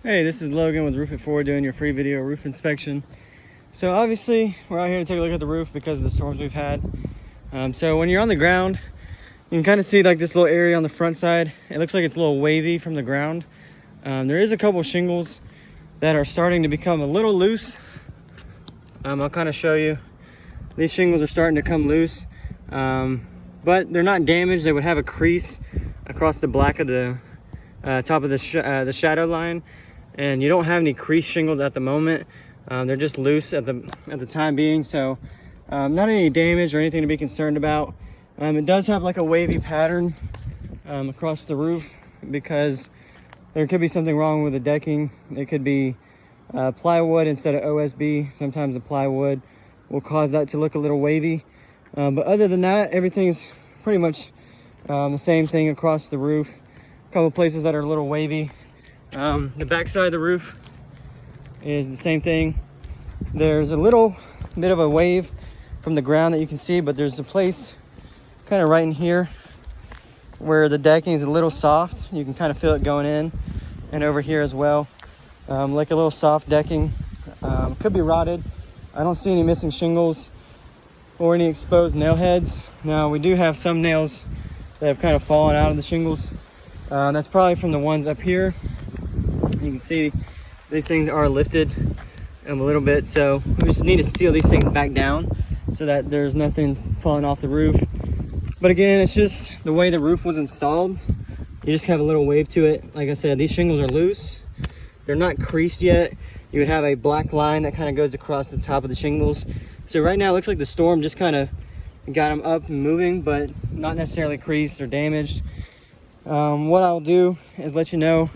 Hey, this is Logan with Roof It Forward doing your free video roof inspection. So obviously we're out here to take a look at the roof because of the storms we've had. So when you're on the ground, you can kind of see like this little area on the front side. It looks like it's a little wavy from the ground. There is a couple shingles that are starting to become a little loose. I'll kind of show you. These shingles are starting to come loose, but they're not damaged. They would have a crease across the black of the top of the shadow line, and you don't have any crease shingles at the moment. They're just loose at the time being, so not any damage or anything to be concerned about. It does have like a wavy pattern across the roof because there could be something wrong with the decking. It could be plywood instead of OSB. Sometimes the plywood will cause that to look a little wavy, but other than that, everything's pretty much the same thing across the roof. A couple places that are a little wavy. The back side of the roof is the same thing. There's a little bit of a wave from the ground that you can see, but there's a place kind of right in here where the decking is a little soft. You can kind of feel it going in, and over here as well, like a little soft decking. Could be rotted. I don't see any missing shingles or any exposed nail heads. Now we do have some nails that have kind of fallen out of the shingles. That's probably from the ones up here. You can see these things are lifted a little bit, so we just need to seal these things back down so that there's nothing falling off the roof. But again, it's just the way the roof was installed. You just have a little wave to it. Like I said, these shingles are loose. They're not creased yet. You would have a black line that kind of goes across the top of the shingles. So right now it looks like the storm just kind of got them up and moving, but not necessarily creased or damaged. What I'll do is let you know,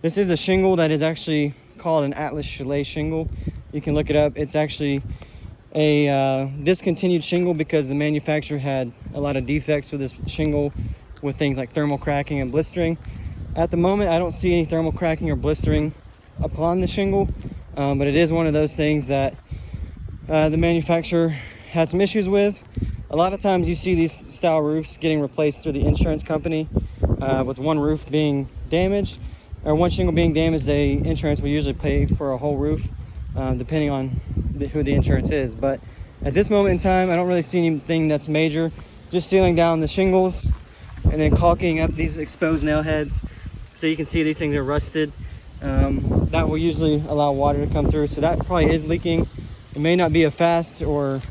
this is a shingle that is actually called an Atlas Chalet shingle. You can look it up. It's actually a discontinued shingle because the manufacturer had a lot of defects with this shingle, with things like thermal cracking and blistering. At the moment, I don't see any thermal cracking or blistering upon the shingle, but it is one of those things that the manufacturer had some issues with. A lot of times you see these style roofs getting replaced through the insurance company, with one roof being damaged or one shingle being damaged. The insurance will usually pay for a whole roof, depending on who the insurance is. But at this moment in time, I don't really see anything that's major. Just sealing down the shingles and then caulking up these exposed nail heads, so you can see these things are rusted. That will usually allow water to come through, so that probably is leaking. It may not be a fast or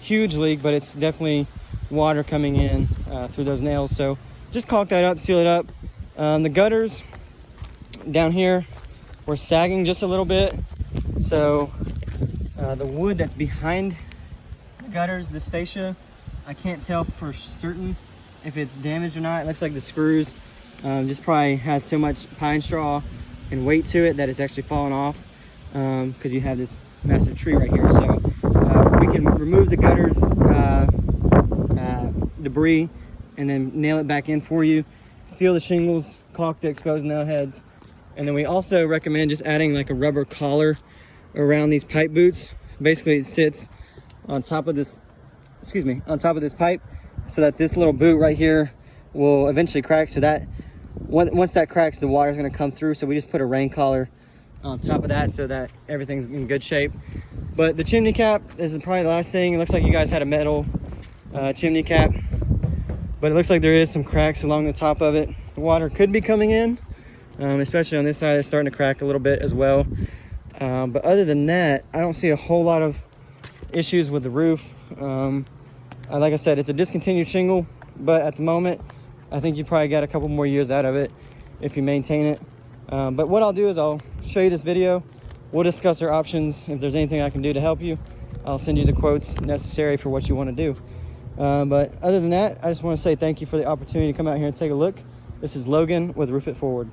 huge leak, but it's definitely water coming in through those nails. So just caulk that up, seal it up. The gutters down here were sagging just a little bit, so the wood that's behind the gutters, this fascia, I can't tell for certain if it's damaged or not. It looks like the screws just probably had so much pine straw and weight to it that it's actually fallen off, because you have this massive tree right here. So we can remove the gutters debris and then nail it back in for you, seal the shingles, caulk the exposed nail heads, and then we also recommend just adding like a rubber collar around these pipe boots. Basically it sits on top of this, on top of this pipe, so that this little boot right here will eventually crack, so that once that cracks, the water is going to come through. So we just put a rain collar on top of that so that everything's in good shape. But the chimney cap, this is probably the last thing. It looks like you guys had a metal chimney cap, but it looks like there is some cracks along the top of it. The water could be coming in, especially on this side. It's starting to crack a little bit as well. But other than that, I don't see a whole lot of issues with the roof. Like I said, it's a discontinued shingle, but at the moment, I think you probably got a couple more years out of it if you maintain it. But what I'll do is I'll show you this video. We'll discuss our options. If there's anything I can do to help you, I'll send you the quotes necessary for what you want to do. But other than that, I just want to say thank you for the opportunity to come out here and take a look. This is Logan with Roof It Forward.